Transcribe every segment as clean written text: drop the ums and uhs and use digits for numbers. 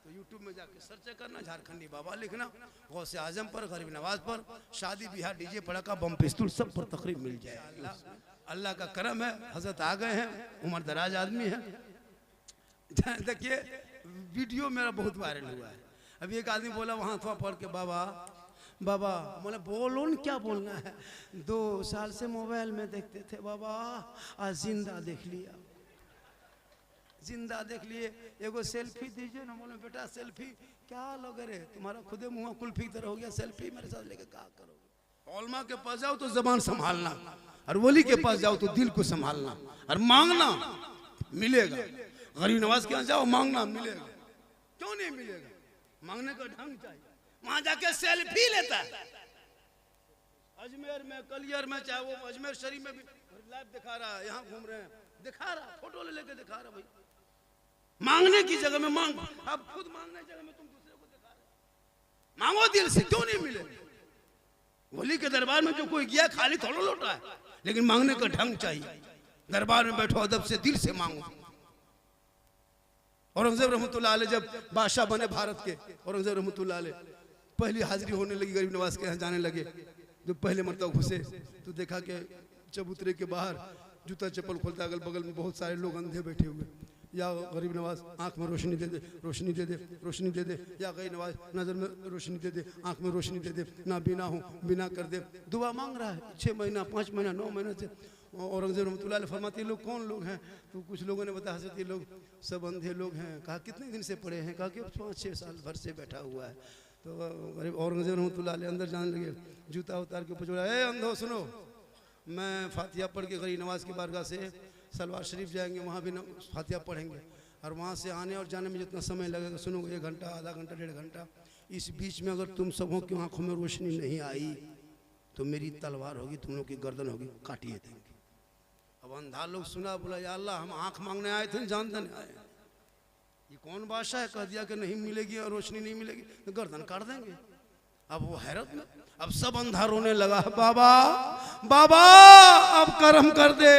तो यूट्यूब में जाके सर्च करना, झारखंडी बाबा लिखना, गौसे आजम पर, गरीब नवाज पर, शादी बिहार, डीजे पड़ाका, बम पिस्तूल सब पर तकरीब मिल जाए। अल्लाह का करम है, हजरत आ गए हैं, उम्र दराज आदमी है। देखिए वीडियो मेरा बहुत वायरल हुआ है। अभी एक आदमी बोला वहाँ थोड़ा पढ़ के, बाबा बाबा, बोले बोलो न क्या बोलना है, 2 साल से मोबाइल में देखते थे बाबा, आज जिंदा देख लिया, जिंदा देख लिए, एगो सेल्फी दीजिए ना। बोले बेटा सेल्फी क्या लोगे रे, तुम्हारा खुदे मुँह कुल्फी तरह हो गया, सेल्फी मेरे साथ लेके क्या करोगे। औलमा के पास जाओ तो जबान संभालना, और वली के पास जाओ तो दिल को संभालना, और मांगना मिलेगा। गरीब नवाज के यहाँ जाओ मांगना मिलेगा, क्यों नहीं मिलेगा, मांगने का ढंग चाहिए। वहां जाके सेल्फी लेता है, अजमेर में, कलियर में, चाहे वो अजमेर शरीफ में भी लाइव दिखा रहा है, यहाँ घूम रहे हैं, दिखा रहा, फोटो लेके दिखा रहा। भाई मांगने की जगह में मांग, अब खुद मांगने की जगह में तुम दूसरे को दिखा रहे। मांगो दिल से, क्यों नहीं मिले। वली के दरबार में जो कोई गया खाली थोड़ा लौटा है, लेकिन मांगने का ढंग चाहिए। दरबार में बैठो अदब से, दिल से मांगो। औरंगजेब रहमतुल्लाह अलैह जब बादशाह बने भारत के, औरंगजेब रहमतुल्लाह अलैह पहली हाजिरी होने लगी, गरीब नवाज के यहाँ जाने लगे। जब पहले मरतबा घुसे तो देखा कि चबूतरे के बाहर जूता चप्पल खोलता, अगल बगल में बहुत सारे लोग अंधे बैठे हुए। या गरीब नवाज आँख में रोशनी दे दे, रोशनी दे दे, रोशनी दे दे, या गरीब नवाज नज़र में रोशनी दे दे, आँख में रोशनी दे दे, ना बिना हो बिना कर दे। दुआ मांग रहा है 6 महीना, 5 महीना, 9 महीने से। औरंगजेब रहमतुल्लाह अलैह फरमाते लोग कौन लोग हैं, तो कुछ लोगों ने बताया हजरत ये लोग सब अंधे लोग हैं। कहा कितने दिन से पड़े हैं, कहा कि 5-6 साल भर से बैठा हुआ है। तो गरीब औरंगजेब रहमतुल्लाह अलैह अंदर जाने लगे, जूता उतार के पूछा, ए अंधो सुनो, मैं फातिहा पढ़ के गरीब नवाज की बारगाह से सलवार शरीफ जाएंगे, वहाँ भी फातिहा पढ़ेंगे, और वहाँ से आने और जाने में जितना समय लगेगा सुनो, 1 घंटा, आधा घंटा, 1.5 घंटा, इस बीच में अगर तुम सबों की आंखों में रोशनी नहीं आई तो मेरी तलवार होगी, तुम लोग की गर्दन होगी, काटिए देंगे। अब अंधा लोग सुना, बोला या अल्लाह हम आंख मांगने आए थे, जानते नहीं आए, ये कौन बादशाह है, कह दिया कि नहीं मिलेगी और रोशनी नहीं मिलेगी तो गर्दन काट देंगे। अब वो हैरत में, अब सब अंधा रोने लगा, बाबा बाबा अब करम कर दे,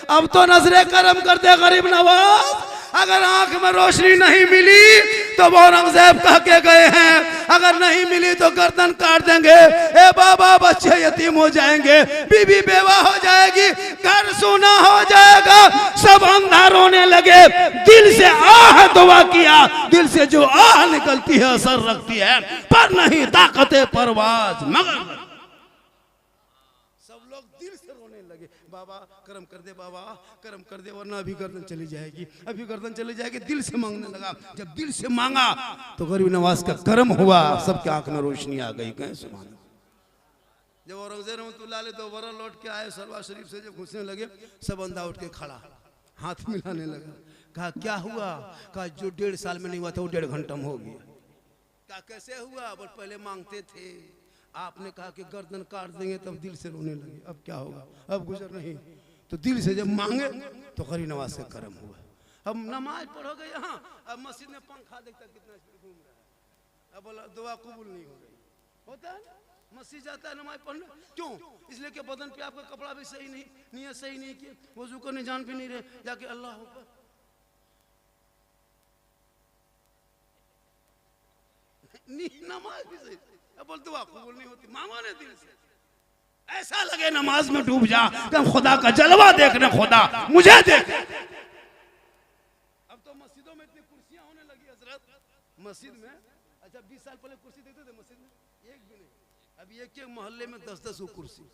अब तो नजरे करम कर दे गरीब नवाज, अगर आंख में रोशनी नहीं मिली तो वो औरंगजेब कह के गए हैं, अगर नहीं मिली तो गर्दन काट देंगे। ए बाबा बच्चे यतीम हो जाएंगे, बीवी बेवा हो जाएगी, घर सूना हो जाएगा। सब अंधा रोने लगे, दिल से आह दुआ किया, दिल से जो आह निकलती है असर रखती है, पर नहीं ताकते परवाज मगर। सब लोग दिल से रोने लगे, बाबा करम कर दे, बाबा करम कर दे, वरना अभी गर्दन चली जाएगी, अभी गर्दन चली जाएगी। दिल से मांगने लगा, जब दिल से मांगा तो गरीब नवाज का करम हुआ, सबके आंख में रोशनी आ गई। कहें सुभान अल्लाह। जब औरंगजेब रहमतुल्लाह अलैह दोबारा लौट के आए सलवार शरीफ से, जब घुसने लगे सब अंधा उठ के खड़ा, हाथ मिलाने लगा। कहा क्या हुआ, कहा जो 1.5 साल में नहीं हुआ था वो 1.5 घंटा में हो गया। कहा कैसे हुआ, बोल पहले मांगते थे, आपने कहा कि गर्दन काट देंगे, तब दिल से रोने लगे, अब क्या होगा, अब गुजर नहीं, तो दिल से जब मांगे तो गरीब नवाज का करम हुआ। अब नमाज पढ़ोगे यहाँ, अब मस्जिद में पंखा देखता कितना स्पीड घूम रहा है, अब बोला दुआ कबूल नहीं हो रही, होता है मस्जिद जाता है नमाज पढ़ने, क्यों, इसलिए कि बदन पे आपका कपड़ा भी सही नहीं, नियत सही नहीं किए, वजू करने जान भी नहीं रहे, जाके अल्लाह अकबर, नमाज भी सही, अब बोल दुआ कबूल नहीं होती, मांगो ने दिल से, ऐसा लगे नमाज में डूब जा, कि खुदा का जलवा देखने, खुदा मुझे देख। अब तो मस्जिदों में इतनी कुर्सियां होने लगी हजरत, मस्जिद में, अच्छा 20 साल पहले कुर्सी देखते थे मस्जिद में, एक भी नहीं, अब एक मोहल्ले में 10-10 कुर्सी,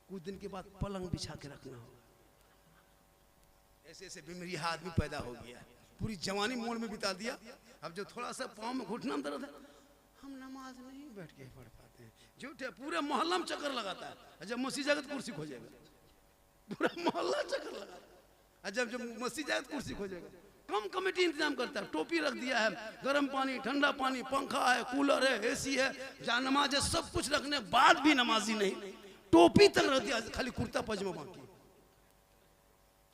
कुछ दिन के बाद पलंग बिछा के रखना होगा। ऐसे ऐसे बीमारी आदमी पैदा हो गया, पूरी जवानी मोड़ में बिता दिया। अब जो थोड़ा सा पाँव में घुटना दर्द है, हम नमाज नहीं बैठ के पढ़ पाते हैं, झूठ है, पूरे मोहल्ला में चक्कर लगाता है, जब मस्जिद जाएगा तो कुर्सी खोजेगा, पूरा मोहल्ला चक्कर लगाता है, जब मस्जिद जाएगा तो कुर्सी खोजेगा। कम कमेटी इंतजाम करता है, टोपी रख दिया है, गर्म पानी, ठंडा पानी, पंखा है, कूलर है, एसी है, जहाँ नमाज है, सब कुछ रखने बाद भी नमाजी नहीं, टोपी तक रख दिया, खाली कुर्ता पजामा बाकी।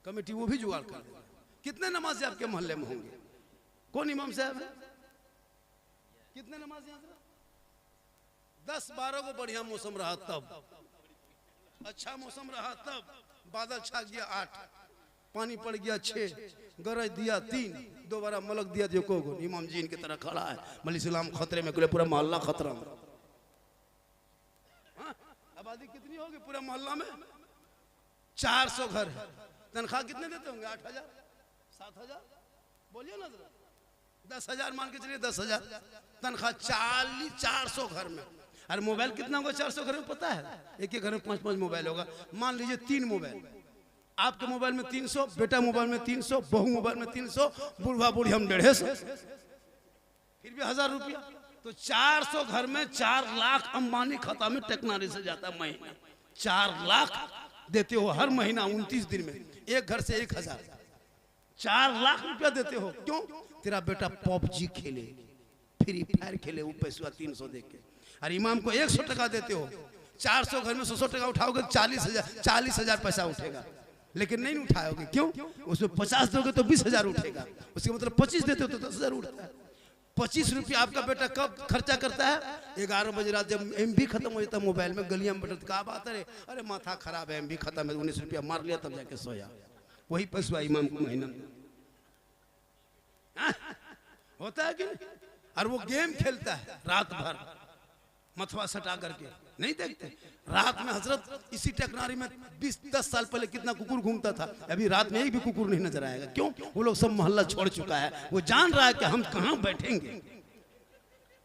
कमेटी वो भी जुगाड़ कर देगा। कितने नमाजी आपके मोहल्ले में होंगे, कौन इमाम साहब है, कितने नमाजी? 10-12 को बढ़िया मौसम रहा तब, अच्छा मौसम रहा तब, बादल छा गया 8, पानी पड़ गया 6, गरज दिया 3, दोबारा मलक दिया देखो इमाम जी इनकी तरह खड़ा है, मलिक इस्लाम खतरे में, पूरा मोहल्ला खतरा में। आबादी कितनी होगी पूरा मोहल्ला में? 400 घर है। तनख्वाह कितने देते होंगे? 8,000 7,000 बोलिए ना जरा। 10,000 मान के चलिए, 10,000 तनख्वाह। 400 घर में। अरे मोबाइल कितना होगा 400 घर में पता है? एक एक घर में 5-5 मोबाइल होगा। मान लीजिए 3 मोबाइल, आपके मोबाइल में 300, बेटा मोबाइल में 300, बहू मोबाइल में 300, बूढ़ा बूढ़ी हम 150, फिर भी 1000 रुपया। तो 400 घर में 4 लाख अंबानी खाता में टेक्नोलॉजी से जाता है महीना। 4 लाख देते हो हर महीना 29 दिन में, एक घर से 1000, 4 लाख रुपया देते हो। क्यों? तेरा बेटा पबजी खेले, फ्री फायर खेले, वो पैसा 300 दे के। और इमाम को 100 टका देते हो, 400 घर में 100 टका उठाओगे 40,000 पैसा उठेगा। लेकिन नहीं उठाओगे, क्यों? उसमें 50 दोगे तो 20,000 उठेगा। उसके मतलब 25 देते हो तो 10,000 उठता है। 25 रुपया आपका बेटा कब खर्चा करता है? 11 बजे रात जब MB खत्म हो जाता है मोबाइल में, गलियां में बैठा, कहा बात है, अरे माथा खराब है, MB खत्म है, 19 रुपया मार लिया तब जाके सोया। वही पैसा इमाम को महीना होता है कि नहीं? और वो गेम खेलता है रात भर, मथवा सटा करके, नहीं देखते? रात में हजरत इसी टेक्नोलॉजी में 20-10 साल पहले कितना कुकुर घूमता था, अभी रात में एक भी कुकुर नहीं नजर आएगा। क्यों? वो लोग सब मोहल्ला छोड़ चुका है। वो जान रहा है कि हम कहाँ बैठेंगे।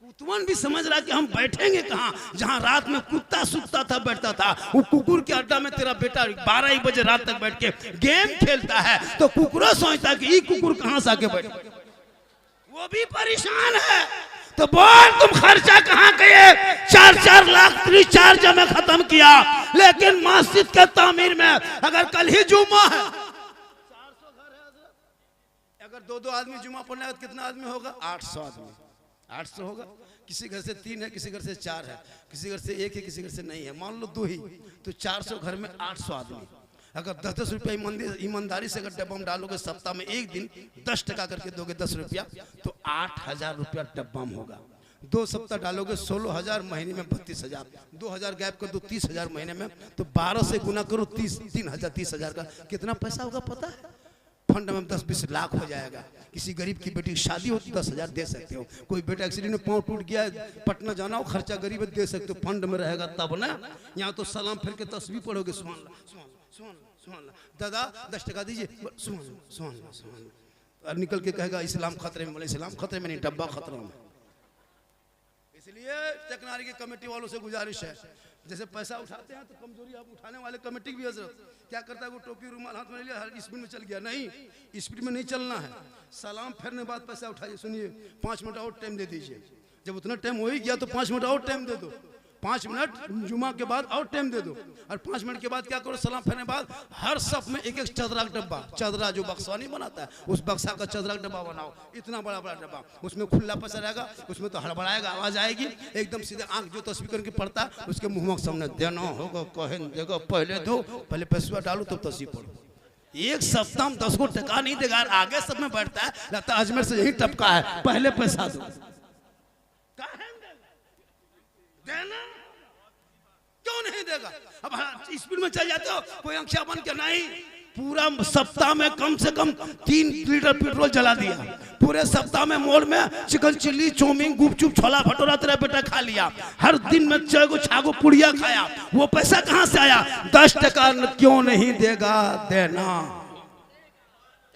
कुतवन भी समझ रहा है कि हम बैठेंगे कहाँ। जहाँ रात में कुत्ता सुतता था, बैठता था, वो कुकुर के अड्डा में तेरा बेटा 12 बजे रात तक बैठ के गेम खेलता है, तो कुकुर सोचता है कि ये कुकुर कहाँ से आके बैठे। वो भी परेशान है। तो बोल तुम खर्चा कहाँ किए? 4-4 लाख रिचार्ज में खत्म किया, लेकिन मस्जिद के तामीर में अगर कल ही जुम्मा है, 400 घर है, अगर 2-2 आदमी जुम्मा पढ़ने तो कितना आदमी होगा? 800 आदमी। 800 होगा। किसी घर से 3 है, किसी घर से 4 है, किसी घर से 1 है, किसी घर से नहीं है, मान लो 2 ही, तो 400 घर में 800 आदमी। अगर 10-10 रुपया ईमानदारी से अगर डब्बा में डालोगे, सप्ताह में एक दिन 10 टका करके दोगे 10 रुपया, तो 8,000 रुपया डब्बा में होगा। 2 सप्ताह डालोगे 16,000, महीने में 32,000, 2,000 गैप कर दो 30,000 महीने में, तो 12 से गुना करो 30,000 का कितना पैसा होगा पता है? फंड में 10-20 लाख हो जाएगा। किसी गरीब की बेटी की शादी हो तो 10,000 दे सकते हो। कोई बेटा एक्सीडेंट में पाँव टूट गया, पटना जाना हो, खर्चा गरीब है, दे सकते हो। फंड में रहेगा तब ना। यहाँ तो सलाम फिर के तस्वीर पढ़ोगे, सुभान अल्लाह, दादा 10 टका दीजिए, सुभान अल्लाह, और निकल के कहेगा इस्लाम खतरे में। बोले इस्लाम खतरे में नहीं, डब्बा खतरा में। इसलिए टेक्नोलॉजी की कमेटी वालों से गुजारिश है, जैसे पैसा उठाते हैं तो कमजोरी आप उठाने वाले कमेटी भी हजरत क्या करता है, वो टोपी रुमाल हाथ में ले लिया, हर स्पीड में चल गया। नहीं, स्पीड में नहीं चलना है। सलाम फेरने बाद पैसा उठाइए। सुनिए, 5 मिनट और टाइम दे दीजिए। जब उतना टाइम हो ही गया तो 5 मिनट और टाइम दे दो। 5 मिनट जुमा के बाद और टाइम दे दो, और 5 मिनट के बाद क्या करो, सलाम फेरने बाद हर सब में 1-1 चदरा का डब्बा, चदरा जो बक्सा नहीं बनाता है, उस बक्सा का चदरा का डब्बा बनाओ, इतना बड़ा बड़ा डब्बा, उसमें खुला पैसा रहेगा, उसमें तो हड़बड़ाएगा, आवाज आएगी, एकदम सीधे आंख जो तस्वीर करके पड़ता है उसके मुंह में सामने देना होगा, कहे देगा, पहले दो, पहले पैसा डालो तब तस्वीर पढ़ो। 1 सप्ताह में 10 को टका नहीं देगा, आगे सब में बैठता है, लगता है अजमेर से यही टपका है, पहले पैसा दो। देना क्यों नहीं देगा? अब स्पीड में चल जाते हो, कोई अंक्षा बन के नहीं। पूरा सप्ताह में कम से कम 3 लीटर पेट्रोल जला दिया। पूरे सप्ताह में मॉल में चिकन चिल्ली, चाउमीन, गुपचुप, छोला भटूरा तेरा बेटा खा लिया। हर दिन में 6 छागो पुड़िया खाया। वो पैसा कहाँ से आया? 10 टका क्यों नहीं देगा? देना,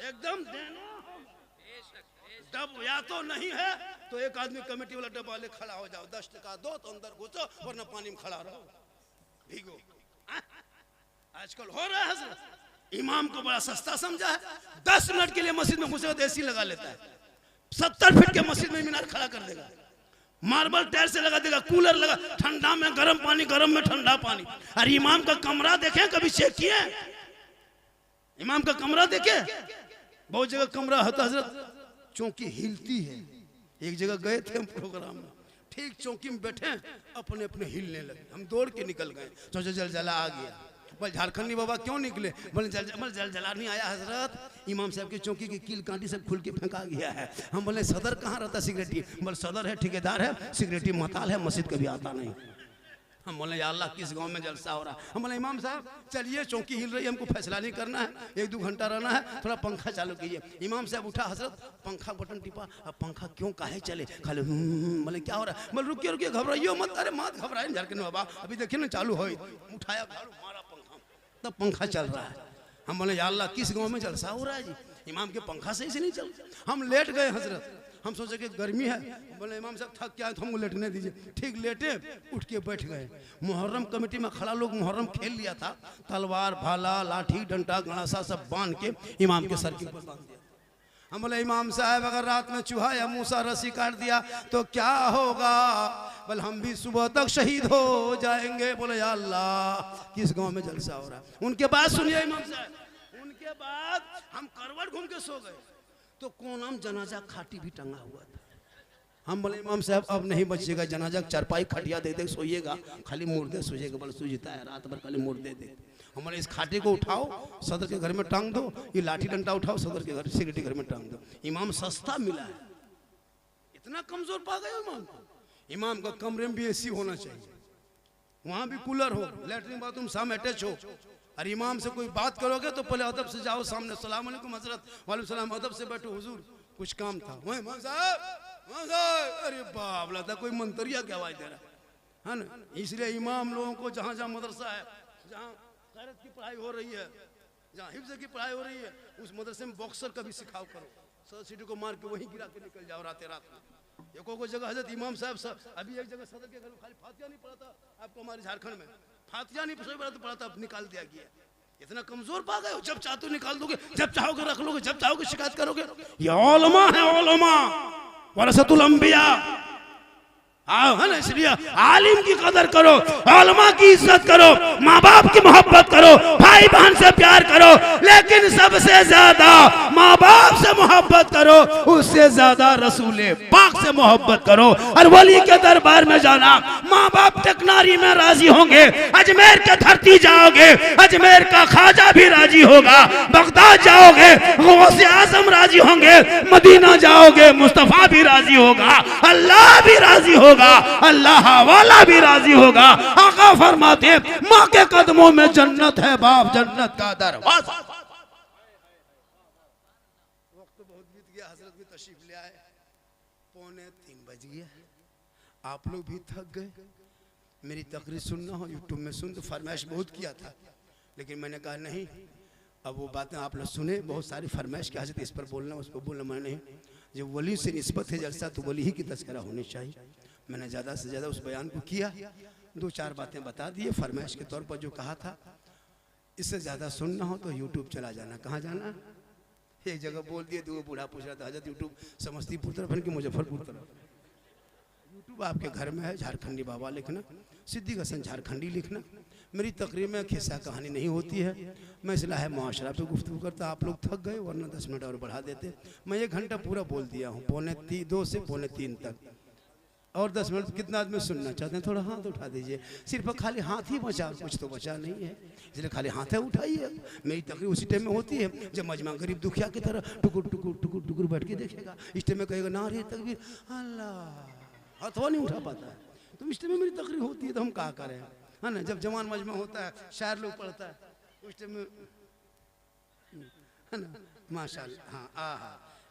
एकदम देना। डब या तो नहीं है तो एक आदमी कमेटी वाला डब्बा ले खड़ा हो जाओ, 10 टका दो तो अंदर घुसो, वरना पानी में खड़ा रहो, भीगो। आजकल हो रहा है हजरत। इमाम को बड़ा सस्ता समझा है। 10 मिनट के लिए मस्जिद में घुसेगा तो एसी लगा लेता है। 70 फीट के मस्जिद में मीनार खड़ा कर देगा, मार्बल टायर से लगा देगा, कूलर लगा, ठंडा में गर्म पानी, गर्म में ठंडा पानी। अरे इमाम का कमरा देखे, कभी चेक किए? इमाम का कमरा देखे? बहुत जगह कमरा होता हजरत, चौकी हिलती है। एक जगह गए थे हम प्रोग्राम में, ठीक चौकी में बैठे, अपने अपने हिलने लगे। हम दौड़ के निकल गए, सोचे जलजला आ गया। बोले झारखंडी बाबा क्यों निकले? बोले जलजला नहीं आया हजरत, इमाम साहब की चौकी की कील कांटी सब खुल के फेंका गया है। हम बोले सदर कहाँ रहता सिगरेटी? बोले सदर है, ठेकेदार है, सिगरेटी मताल है, मस्जिद कभी आता नहीं। हम बोले या अल्लाह किस गांव में जलसा हो रहा है। हम बोले इमाम साहब चलिए चौकी हिल रही है, हमको फैसला नहीं करना है, 1-2 घंटा रहना है, थोड़ा पंखा चालू कीजिए। इमाम साहब उठा, हजरत पंखा बटन टिपा, अब पंखा क्यों काहे चले, खाली बोले क्या हो रहा है, बोले रुकिए रुकिए घबराइयो मत, अरे मत घबराए झारखंड बाबा अभी देखिए ना चालू हो, उठाया मारा पंखा, तब पंखा चल रहा है। हम बोले या अल्लाह किस गाँव में जलसा हो रहा है जी, इमाम के पंखा सही से नहीं चल। हम लेट गए हजरत, हम सोचे कि गर्मी है, बोले इमाम साहब थक क्या है तो हमको लेटने दीजिए। ठीक लेटे, उठ के बैठ गए। मुहर्रम कमेटी में खड़ा लोग मुहर्रम खेल लिया था, तलवार भाला लाठी डंडा गणासा सब बांध के इमाम के सर के ऊपर बांध दिया। हम बोले इमाम साहब अगर रात में चूहा या मूसा रस्सी काट दिया तो क्या होगा, बोले हम भी सुबह तक शहीद हो जाएंगे। बोले या अल्लाह किस गाँव में जलसा हो रहा है। उनके बाद सुनिए इमाम साहब, उनके बाद हम करवट घूम के सो गए तो कोनम जनाजा खाटी भी टंगा हुआ था। हम बोले इमाम साहब अब नहीं बचेगा, जनाजा चारपाई खटिया दे दे सोइएगा, खाली मुर्दे सोइएगा, बोले सूझता है रात भर खाली मुर्दे दे। हम बोले इस खाटी को उठाओ सदर के घर में टांग दो, ये लाठी डंडा उठाओ सदर के घर सिक्योरिटी घर में टांग दो। इमाम सस्ता मिला है, इतना कमजोर पा गए इमाम को। इमाम का कमरे में भी एसी होना चाहिए, वहाँ भी कूलर हो, लेटरिन बाथरूम सामने अटैच हो। और इमाम से कोई बात करोगे तो पहले अदब से जाओ सामने, सलाम अलैकुम हजरत, वालेकुम सलाम, अदब से बैठो हुजूर कुछ काम था। वही अरे बाप लगता कोई मंतरिया की आवाज दे रहा है ना। इसलिए इमाम लोगों को जहाँ जहाँ मदरसा है, जहाँ खैरत की पढ़ाई हो रही है, जहाँ हिफ्ज़ की पढ़ाई हो रही है, उस मदरसे में बॉक्सर का भी सिखाव करो, सदर सीटी को मार के वहीं गिरा के निकल जाओ रात रात में। एक जगह हजरत इमाम साहब अभी एक जगह सदर के घर में खाली फातिहा नहीं पढ़ा था, आपको हमारे झारखंड में फातिहा नहीं पढ़ा था, अब निकाल दिया गया। इतना कमजोर पा गए हो, जब चाहते हो निकाल दोगे, जब चाहोगे रख लोगे, जब चाहोगे शिकायत करोगे। ये उलमा है, उलमा वरसतुल अंबिया, है ना। इसलिए आलिम की कदर करो, उलमा की इज्जत करो, माँ बाप की मोहब्बत करो, भाई बहन से प्यार करो, लेकिन सबसे ज्यादा माँ बाप से मोहब्बत करो, उससे ज्यादा रसूले पाक से मोहब्बत करो। और वली के दरबार में जाना, माँ बाप टेकनारी में राजी होंगे, अजमेर के धरती जाओगे, अजमेर का खाजा भी राजी होगा, बगदाद जाओगे गौसे आजम राजी होंगे, मदीना जाओगे मुस्तफा भी राजी होगा, अल्लाह भी राजी होगा, अल्लाह वाला भी राजी होगा। आका फरमाते माँ के कदमों में जन्नत है, बाप जन्नत का दरवाजा। वक्त बहुत बीत गया, हजरत भी तशरीफ ले आए, 2:45 बज गया, आप लोग भी थक गए। मेरी तकरीर सुनना हो यूट्यूब में सुन, तो फरमाइश बहुत किया था, लेकिन मैंने कहा नहीं, अब वो बातें आप लोग सुने, बहुत सारी फरमाइश की हजरत इस पर बोलना उस पर बोलना, मैं नहीं। जब वली से निस्बत है जलसा तो वली ही की तस्करा होनी चाहिए। मैंने ज़्यादा से ज़्यादा उस बयान को किया, 2-4 बातें बता दिए फरमाइश के तौर पर जो कहा था। इससे ज़्यादा सुनना हो तो यूट्यूब चला जाना। कहाँ जाना, एक जगह बोल दिए, 2 बूढ़ा पूछ रहा था हजरत यूट्यूब समस्तीपुर तरफ है कि मुजफ्फरपुर तरफ। यूट्यूब आपके घर में है, झारखंडी बाबा लिखना, सिद्दीक हसन झारखंडी लिखना। मेरी तकरीर में खिस्सा कहानी नहीं होती है, मैं इस्लाह माशरा पे गुफ्तगू करता। आप लोग थक गए, वरना 10 मिनट और बढ़ा देते। मैं 1 घंटा पूरा बोल दिया हूँ, 2 से 2:45 तक, और 10 मिनट कितना आदमी सुनना चाहते हैं, थोड़ा हाथ उठा दीजिए। सिर्फ खाली हाथ ही बचा, कुछ तो बचा नहीं है, इसलिए खाली हाथ है उठाइए। मेरी तकरीर उसी टाइम में होती है जब मजमा गरीब दुखिया की तरह टुकुर टुकुर टुकुर टुकुर बैठ के देखेगा। इस टाइम में कहेगा नारे तकबीर अल्लाह, हथवा नहीं उठा पाता है। तो इस टाइम में मेरी तकरीर होती है तो हम क्या करें, है ना। जब जवान मजमा होता है, शायर लोग पढ़ता है, उस टाइम में, है ना, माशाल्लाह। हाँ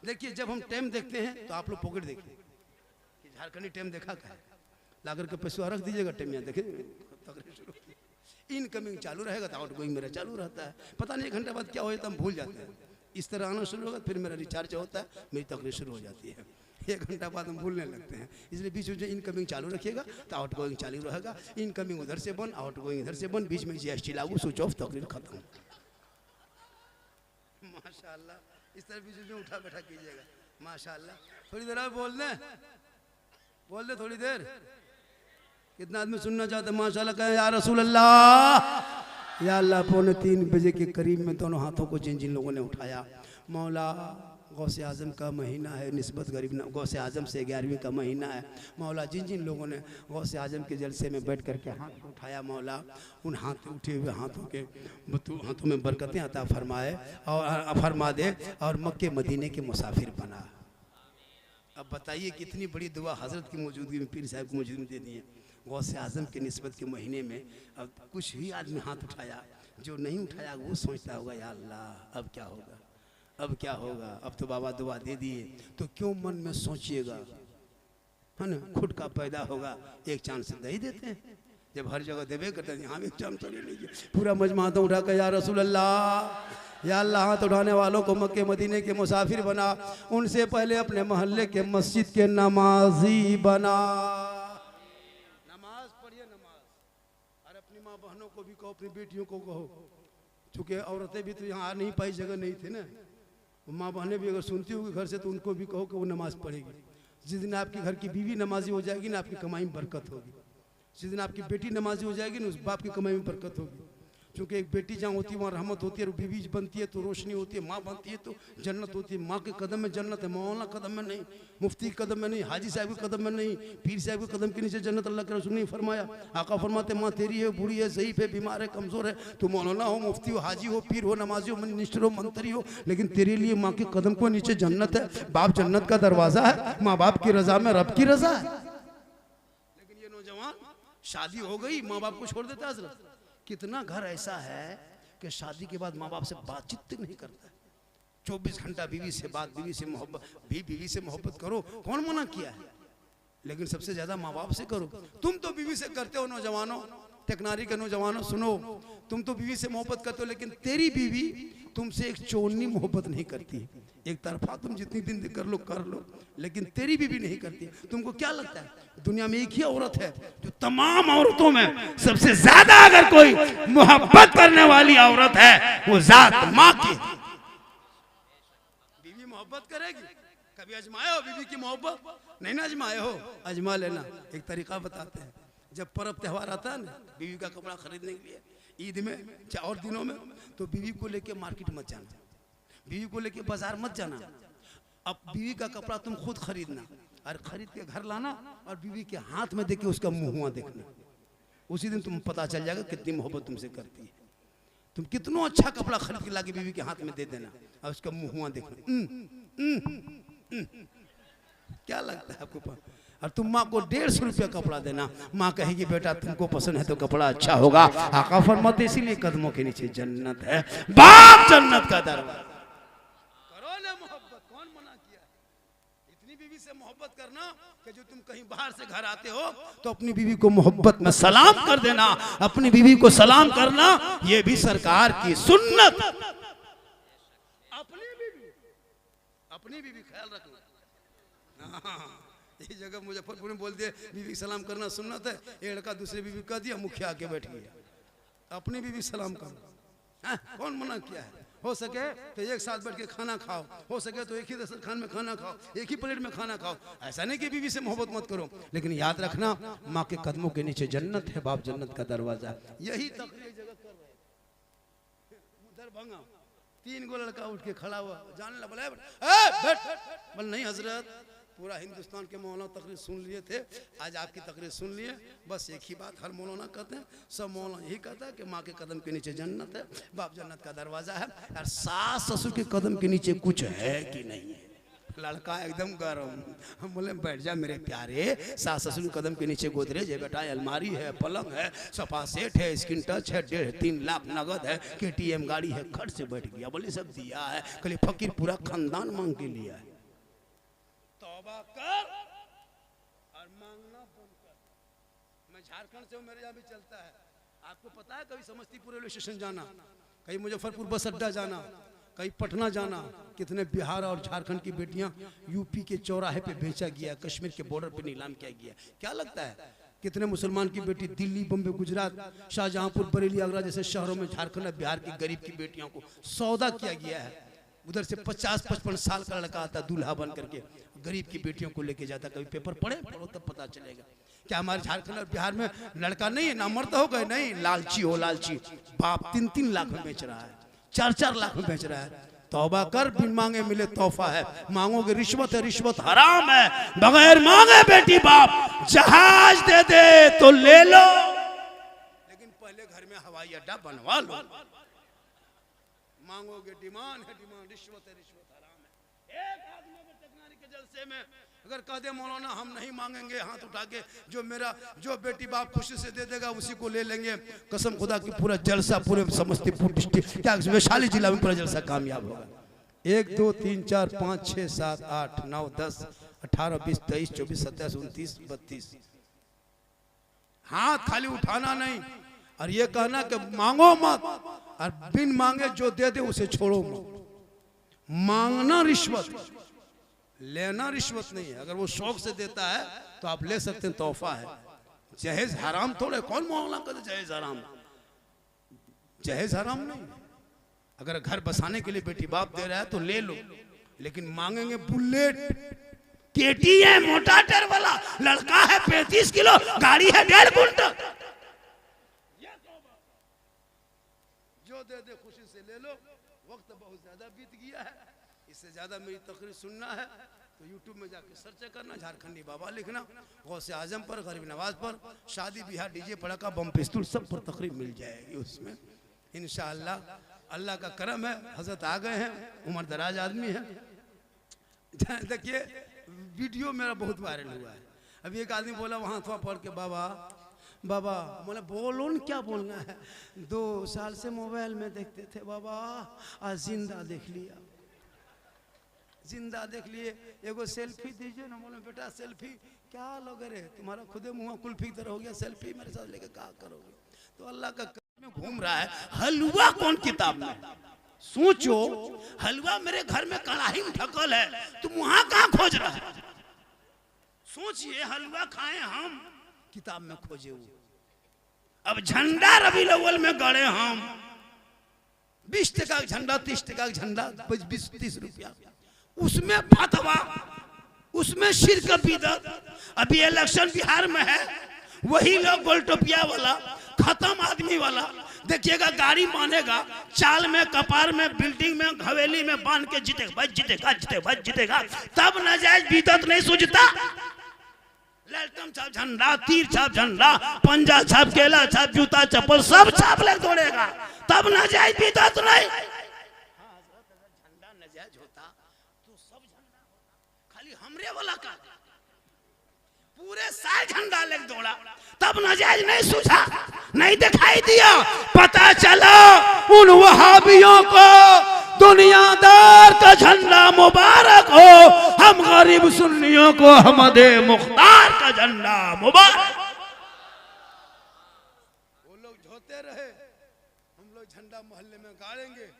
देखिए, जब हम टाइम देखते हैं तो आप लोग पॉकेट देखिए, झारखंडी टाइम देखा क्या, लाकर के पैसा रख दीजिएगा, टाइम यहाँ देखे तकरीर शुरू। इनकमिंग चालू रहेगा तो आउट गोइंग मेरा चालू रहता है। पता नहीं 1 घंटे बाद क्या हो जाता है, हम भूल जाते हैं। इस तरह आना शुरू होगा, फिर मेरा रिचार्ज होता है, मेरी तकरीर शुरू हो जाती है। 1 घंटा बाद हम भूलने लगते हैं, इसलिए बीच में इनकमिंग चालू रखिएगा तो आउट गोइंग चालू रहेगा। इनकमिंग उधर से बंद, आउट गोइंग इधर से बंद, बीच में GST लागू, स्विच ऑफ, तकरीर खत्म। माशाल्लाह, इस तरह बीच में उठा बैठा कीजिएगा। माशाल्लाह, थोड़ी देर और बोल दे थोड़ी देर। कितना आदमी सुनना चाहते, माशाल्लाह कहें या रसूल अल्लाह। या अल्लाह, 2:45 बजे के करीब में दोनों हाथों को जिन जिन लोगों ने उठाया, मौला गौसे आजम का महीना है, निस्बत गरीब गौसे आजम से 11वीं का महीना है। मौला जिन जिन लोगों ने गौसे आजम के जलसे में बैठ करके हाथ उठाया, मौला उन हाथ उठे हुए हाथों में बरकतें अता फरमाए और फरमा दे, और मक्के मदीने के मुसाफिर बना। अब बताइए कितनी बड़ी दुआ हजरत की मौजूदगी में, पीर साहब की मौजूदगी में दे दी है। गौसे आजम के निस्बत के महीने में अब कुछ ही आदमी हाथ उठाया, जो नहीं उठाया वो सोचता होगा या अल्लाह अब क्या होगा, अब क्या होगा, अब तो बाबा दुआ दे दिए, तो क्यों मन में सोचिएगा, है ना। खुद का पैदा होगा, एक चांस दे ही देते हैं, जब हर जगह देवे करते हैं, यहाँ भी चांस तो ले लीजिए। पूरा मजमा हाथ उठा कर या रसूल अल्लाह, या अल्लाह हाथ उठाने वालों को मक्के मदीने के मुसाफिर बना, उनसे पहले अपने मोहल्ले के मस्जिद के नमाजी बना। नमाज पढ़िए नमाज, और अपनी माँ बहनों को भी कहो, अपनी बेटियों को कहो, चूँकि औरतें भी तो यहाँ आ नहीं पाई, जगह नहीं थी ना, माँ बहनें भी अगर सुनती होगी घर से तो उनको भी कहो कि वो नमाज पढ़ेगी। जिस दिन आपके घर की बीवी नमाजी हो जाएगी ना, आपकी कमाई में बरकत होगी। जिस दिन आपकी बेटी नमाजी हो जाएगी ना, उस बाप की कमाई में बरकत होगी। क्योंकि एक बेटी जहाँ होती है वहाँ रहमत होती है, और बीवी बनती है तो रोशनी होती है, माँ बनती है तो जन्नत होती है। माँ के कदम में जन्नत है, मौलाना कदम में नहीं, मुफ्ती के कदम में नहीं, हाजी साहब के कदम में नहीं, पीर साहब के कदम के नीचे जन्नत अल्लाह के रसूल ने फरमाया। आका फरमाते माँ तेरी है, बूढ़ी है, ज़ईफ़ है, बीमार है, कमज़ोर है, तो मौलाना हो, मुफ्ती हो, हाजी हो, पीर हो, नमाजी हो, मिनिस्टर हो, मंत्री हो, लेकिन तेरे लिए माँ के कदम को नीचे जन्नत है। बाप जन्नत का दरवाज़ा है, माँ बाप की रज़ा में रब की रज़ा है। लेकिन ये नौजवान शादी हो गई, माँ बाप को छोड़ देता है। हज़रत कितना घर ऐसा है कि शादी के बाद माँ बाप से बातचीत तक नहीं करता। 24 घंटा बीवी से बात, बीवी से मोहब्बत, बीवी से मोहब्बत करो, कौन मना किया है, लेकिन सबसे ज्यादा माँ बाप से करो। तुम तो बीवी से करते हो नौजवानों, टेक्नारी के नौजवानों सुनो, तुम तो बीवी से मोहब्बत करते हो, लेकिन तेरी बीवी तुमसे एक चोरनी मोहब्बत नहीं करती। एक तरफा तुम जितनी दिन कर लो, लेकिन तेरी बीवी नहीं करती। तुमको क्या लगता है दुनिया में एक ही औरत है जो तमाम औरतों में सबसे ज्यादा अगर कोई मोहब्बत करने वाली औरत है, वो जात माँ की। बीवी मोहब्बत करेगी, कभी आजमाए हो बीवी की मोहब्बत? नहीं ना आजमाए हो, आजमा लेना। एक तरीका बताते हैं, जब पर्व त्यौहार आता है ना, बीवी का कपड़ा खरीदने के लिए, ईद में चाहे और दिनों में, तो बीवी को लेके मार्केट मत जाना, बीवी को लेके बाजार मत जाना। अब बीवी का कपड़ा तुम खुद खरीदना और खरीद के घर लाना, और बीवी के हाथ में देके उसका मुंह देखना। उसी दिन तुम पता चल जाएगा कितनी मोहब्बत तुमसे करती है। तुम कितना अच्छा कपड़ा खरीद के लाके बीवी के हाथ में दे देना और उसका मुंह देखना। क्या लगता है आपको? और तुम माँ को 150 रुपया कपड़ा देना, माँ कहेगी बेटा तुमको पसंद है तो कपड़ा अच्छा होगा। आका फरमाते इसीलिए कदमों के नीचे जन्नत है, बाप जन्नत का दरवाजा। करो ना मोहब्बत, कौन मना किया? इतनी बीवी से मोहब्बत करना कि जो तुम कहीं बाहर से घर आते हो तो अपनी बीवी को मोहब्बत में सलाम कर देना। अपनी बीवी को सलाम करना ये भी सरकार की सुन्नत। अपनी बीवी ख्याल रखना। ये जगह मुजफ्फरपुर में बोल दिए बीवी सलाम करना सुन्नत है, एक लड़का दूसरी बीवी कह दिया, मुखिया आके बैठ गया। अपनी बीवी सलाम करो, कौन मना किया है? हो सके तो एक साथ बैठ के खाना खाओ, हो सके तो एक ही दस्तरखान में खाना खाओ, एक ही प्लेट में खाना खाओ। ऐसा नहीं कि बीवी से मोहब्बत मत करो, लेकिन याद रखना माँ के कदमों के नीचे जन्नत है, बाप जन्नत का दरवाजा। यही तकरीर जगह कर रहे दरभंगा, 3 गो लड़का उठ के खड़ा हुआ, जाने लगा बोल नहीं हजरत, पूरा हिंदुस्तान के मौलाना तकरीर सुन लिए थे, आज आपकी तकरीर सुन लिए। बस एक ही बात हर मौलाना कहते हैं, सब मौलाना यही कहता है कि माँ के कदम के नीचे जन्नत है, बाप जन्नत का दरवाजा है। और सास ससुर के कदम के नीचे कुछ है कि नहीं है? लड़का एकदम गरम, हम बोले बैठ जा मेरे प्यारे, सास ससुर के कदम के नीचे गोदरेज है बेटा, अलमारी है, पलंग है, सोफा सेट है, स्क्रीन टच है, 1.5-3 लाख नगद है, KTM गाड़ी है। खट से बैठ गया, बोले सब दिया है, कल फकीर पूरा खानदान मांग के लिया है। तौबा कर और मांगना बंद कर। मैं झारखंड से हूँ, मेरे यहाँ भी चलता है। आपको पता है कभी समस्तीपुर रेलवे स्टेशन जाना, कहीं मुजफ्फरपुर बस अड्डा जाना, कहीं पटना जाना, कितने बिहार और झारखंड की बेटियां यूपी के चौराहे पे बेचा गया, कश्मीर के बॉर्डर पे नीलाम किया गया। क्या लगता है कितने मुसलमान की बेटी दिल्ली, बम्बई, गुजरात, शाहजहांपुर, बरेली, आगरा जैसे शहरों में झारखंड और बिहार की गरीब की बेटियों को सौदा किया गया है। उधर से 50-55 साल का लड़का आता दूल्हा बन करके, गरीब की बेटियों को लेके जाता। कभी पेपर पढ़ो तब पता चलेगा। क्या हमारे झारखंड और बिहार में लड़का नहीं है, ना मर्द हो गए, नहीं लालची हो, लालची बाप 3-3 लाख में बेच रहा है, 4-4 लाख में बेच रहा है। तौबा कर, बिन मांगे मिले तोहफा है, मांगोगे रिश्वत है, रिश्वत हराम है। बगैर मांगे बेटी बाप जहाज दे दे तो ले लो, लेकिन पहले घर में हवाई अड्डा बनवा लो। मांगोगे डिमांड है, डिमांड, रिश्वत है, रिश्वत हराम है। एक आदमी टेक्नारी के जलसे में अगर कह दे मौलाना हम नहीं मांगेंगे हाथ उठा के, जो बेटी बाप खुशी से दे देगा उसी को ले लेंगे, कसम खुदा की पूरा जलसा पूरे समस्तीपुर डिस्ट्रिक्ट क्या वैशाली जिला में पूरा जलसा कामयाब होगा। 1 2 3 4 5 6 7 8 9 10 18 20 23 24 27 29 32 हाथ खाली उठाना नहीं और ये कहना कि मांगो मत, और बिन मांगे जो दे दे उसे छोड़ो मत। मांगना रिश्वत, लेना रिश्वत नहीं है। अगर वो शौक से देता है तो आप ले सकते हैं, तोहफा है। जहेज हराम थोड़े, कौन मोहल्ला कहते जहेज हराम? जहेज हराम नहीं। अगर घर बसाने के लिए बेटी बाप दे रहा है तो ले लो, लेकिन मांगेंगे बुलेट, केटीएम मोटा टर वाला, लड़का है 35 किलो, गाड़ी है 1.5 कुंटल, जो दे दे खुशी से ले लो। वक्त बहुत ज्यादा बीत गया है, इससे ज्यादा मेरी तकरीर सुनना है तो यूट्यूब में जाके सर्च करना, झारखंडी बाबा लिखना, गौसे आजम पर, गरीब नवाज पर, शादी ब्याह, डीजे पड़ाका, बम पिस्तूल सब पर तकरीर मिल जाएगी उसमें इंशाअल्लाह। अल्लाह का करम है, हजरत आ गए हैं, उम्र दराज आदमी है। देखिए वीडियो मेरा बहुत वायरल हुआ है। अभी एक आदमी बोला वहाँ थोड़ा पढ़ के, बाबा बाबा, बोला बोलो न क्या बोलना है, 2 साल से मोबाइल में देखते थे बाबा, आज जिंदा देख लिया, जिंदा देख लिए, एगो सेल्फी दीजिए ना। बोले बेटा सेल्फी क्या लोगे रे, तुम्हारा खुदे मुँह कुल्फी की तरह हो गया, सेल्फी मेरे साथ लेके क्या करोगे? तो अल्लाह का में घूम रहा है। हलवा कौन किताब में? सोचो, हलवा मेरे घर में कढ़ाई में ढकल है, तुम वहां कहाँ खोज रहा है? सोचिए, हलवा खाए हम, किताब में खोजे वो। अब झंडा रबीउल अव्वल में गड़े हम, 20 टका का झंडा, 30 टका का झंडा, 20-30 रुपया, उसमें फतवा, उसमें शिरक बिदअत। अभी इलेक्शन बिहार में है, वही लोग गोलटोपिया वाला, खत्म आदमी वाला, देखिएगा गाड़ी मानेगा, चाल में, कपार में, बिल्डिंग में, हवेली में बांध के जीतेगा, जीतेगा, जीतेगा, जीतेगा, तब नाजायज बिदअत नहीं सूझता। लैलटम छाप झंडा, तीर छाप झंडा, पंजा छाप, केला छाप, जूता चप्पल सब छाप ले दौड़ेगा, तब नाजायज बिदअत नहीं। झंडा नाजायज होता तो सब झंडा होता, खाली हमरे वाला का पूरे साल झंडा ले दौड़ा, तब नाजायज नहीं सूझा, नहीं दिखाई दिया। पता चला उन वहाबियों को दुनियादार का झंडा मुबारक हो, हम गरीब सुन्नियों को अहमद मुख्तार का झंडा मुबारक। वो लोग झोते रहे, हम लोग झंडा मोहल्ले में गाड़ेंगे।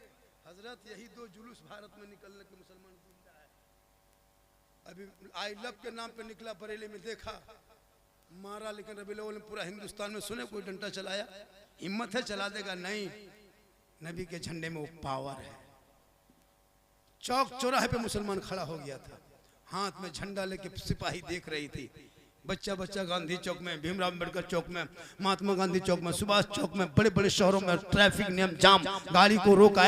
हजरत यही 2 जुलूस भारत में निकलने के मुसलमान जिंदा है। अभी आई लव के नाम पे निकला, बरेली में देखा, मारा, लेकिन रबीउल अव्वल में पूरा हिंदुस्तान में सुने कोई डंडा चलाया? हिम्मत है चला देगा? नहीं। नबी के झंडे में वो पावर है। चौक चौराहे पे मुसलमान खड़ा हो गया था, हाथ में झंडा लेके सिपाही देख रही थी। बच्चा बच्चा गांधी चौक में, भीमराव अम्बेडकर चौक में, महात्मा गांधी चौक में, सुभाष चौक में, बड़े बड़े शहरों में ट्रैफिक नियम जाम, गाड़ी को रोका,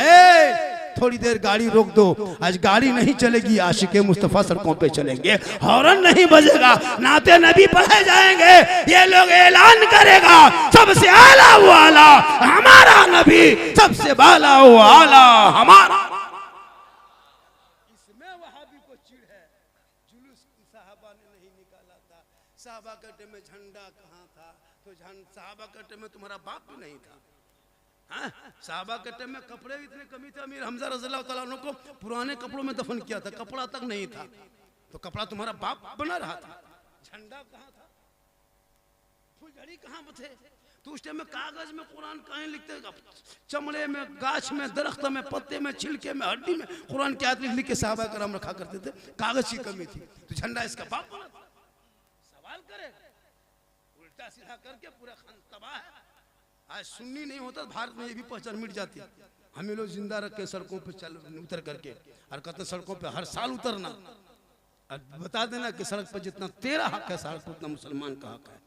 थोड़ी देर गाड़ी रोक दो, आज गाड़ी नहीं चलेगी, आशिके मुस्तफा सड़कों पे चलेंगे, हॉर्न नहीं बजेगा, नाते नबी पढ़े जाएंगे, ये लोग ऐलान करेगा सबसे आला वो आला हमारा नबी, सबसे बाला वो आला हमारा। इसमें वहाबी को चिढ़ है, जुलूस साहबा ने नहीं निकाला था। साहबा के टाइम में झंडा कहाँ था? तो साहबा के टाइम में तुम्हारा बाप भी नहीं था। साहबा के टाइम में कपड़े इतने कमी थे, अमीर हमजा रज़ियल्लाहु ताला अन्हु को पुराने कपड़ों में दफन किया था, कपड़ा तक नहीं था, तो कपड़ा तुम्हारा बाप बना रहा था। झंडा कहाँ था? फुलझड़ी कहाँ थे? तो उस टाइम में कागज में कुरान कहीं लिखते, चमड़े में, गाछ में, दरख्त में, पत्ते में, छिलके में, हड्डी में कुरान की आयत लिख के साहबा करम रखा करते थे। कागज की कमी थी तो झंडा इसका बाप बना था। सवाल करे, उल्टा सीधा करके पूरा खान तबाह है। आज सुन्नी नहीं होता भारत में ये भी पहचान मिट जाती। हमें लोग जिंदा रख के सड़कों पे चल उतर करके, और कहते सड़कों पे हर साल उतरना, और बता देना कि सड़क पर जितना तेरा हक है साल पर उतना मुसलमान का हक है।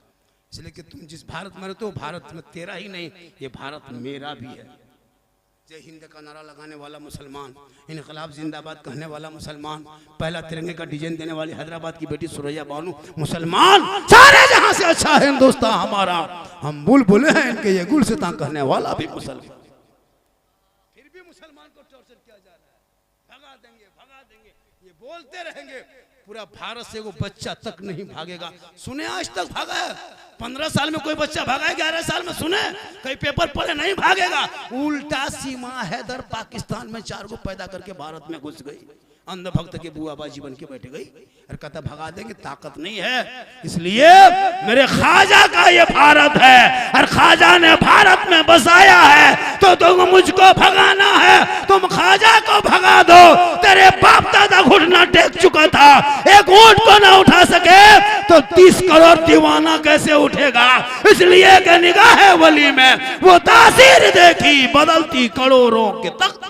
इसलिए कि तुम जिस भारत में रहते हो, भारत में तेरा ही नहीं, ये भारत मेरा भी है। जय हिंद का नारा लगाने वाला मुसलमान, इनकलाब जिंदाबाद कहने वाला मुसलमान, पहला तिरंगे का डिजाइन देने वाली हैदराबाद की बेटी सुरैया बानू मुसलमान, सारे जहां से अच्छा है हिंदुस्तान हमारा, हम बुलबुल हैं इनके ये गुलसितां कहने वाला भी मुसलमान। फिर भी मुसलमान को टॉर्चर किया जा रहा है, भगा देंगे, भगा देंगे, ये बोलते रहेंगे। पूरा भारत से वो बच्चा तक नहीं भागेगा। सुने आज तक भागा है? 15 साल में कोई बच्चा भागा है? 11 साल में सुने? कहीं पेपर पढ़े? नहीं भागेगा। उल्टा सीमा हैदर पाकिस्तान में 4 को पैदा करके भारत में घुस गई, अंधभक्त के बुआ बाजी बन के बैठ गई और कहता भगा देंगे, ताकत नहीं है। इसलिए मेरे ख्वाजा का ये भारत है और ख्वाजा ने भारत में बसाया है, तो तुम मुझको भगाना है, तुम ख्वाजा को भगा दो। तेरे बाप दादा घुटना टेक चुका था, एक ऊंट को ना उठा सके तो 30 करोड़ दीवाना कैसे उठेगा। इसलिए कि निगाह वली में वो तासीर देखी बदलती करोड़ों के तख्त।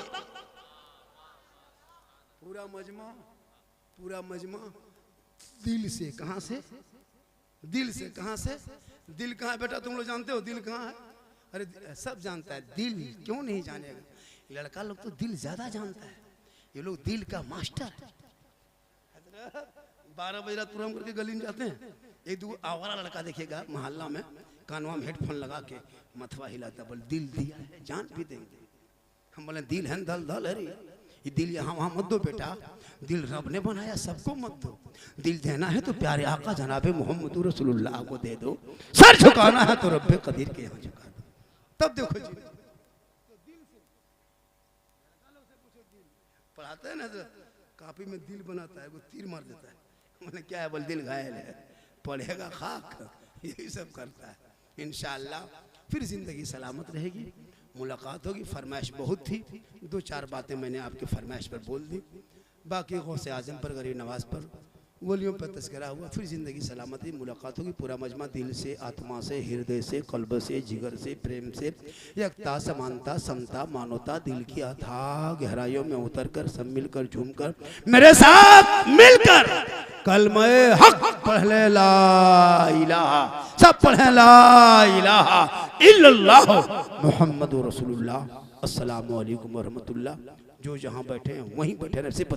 पूरा मजमा दिल से। कहां से? दिल से। कहां से? दिल कहां है बेटा? तुम लोग जानते हो दिल कहां है? अरे सब जानता है, दिल क्यों नहीं जानेगा? लड़का लोग तो दिल ज्यादा जानता है, ये लोग दिल का मास्टर है। 12 बजे रात पूरा करके गली में जाते हैं, एक दो आवारा लड़का देखेगा मोहल्ला में, कानवा में हेडफोन लगा के मथवा हिलाता, बोल दिल दिया है, जान भी देंगे। हम बोले दिल है धल धल है, ये दिल यहाँ वहाँ मत दो बेटा, दिल रब ने बनाया, सबको मत दो। दिल देना है तो प्यारे आका जनाबे मोहम्मद रसूलुल्लाह को दे दो, सर झुकाना है तो रब्बे कदीर के यहाँ झुका दो। तब देखो जी पढ़ाते हैं ना तो कापी में दिल बनाता है, वो तीर मार देता है। मैंने क्या है? बोल दिल घायल है, पढ़ेगा खाक, यही सब करता है। इंशाअल्लाह फिर जिंदगी सलामत रहेगी, मुलाकात होगी। फरमाइश बहुत थी, 2-4 बातें मैंने आपके फरमाइश पर बोल दी, बाकी गौसे आजम पर, गरीब नवाज पर, वलियों पर तस्करा हुआ। फिर ज़िंदगी सलामती, मुलाकात होगी। पूरा मजमा दिल से, आत्मा से, हृदय से, कल्ब से, जिगर से, प्रेम से, एकता, समानता, समता, मानवता, दिल की अथाह गहराइयों में उतरकर सब मिलकर झूमकर मेरे साथ मिलकर कलमे हक पढ़ ले, ला इलाहा, सब पढ़े ला इलाहा इल्लल्लाह मुहम्मदुर रसूलुल्लाह। अस्सलामु अलैकुम व रहमतुल्लाह। जो जहाँ बैठे हैं वहीं बैठे रहे, सिर्फ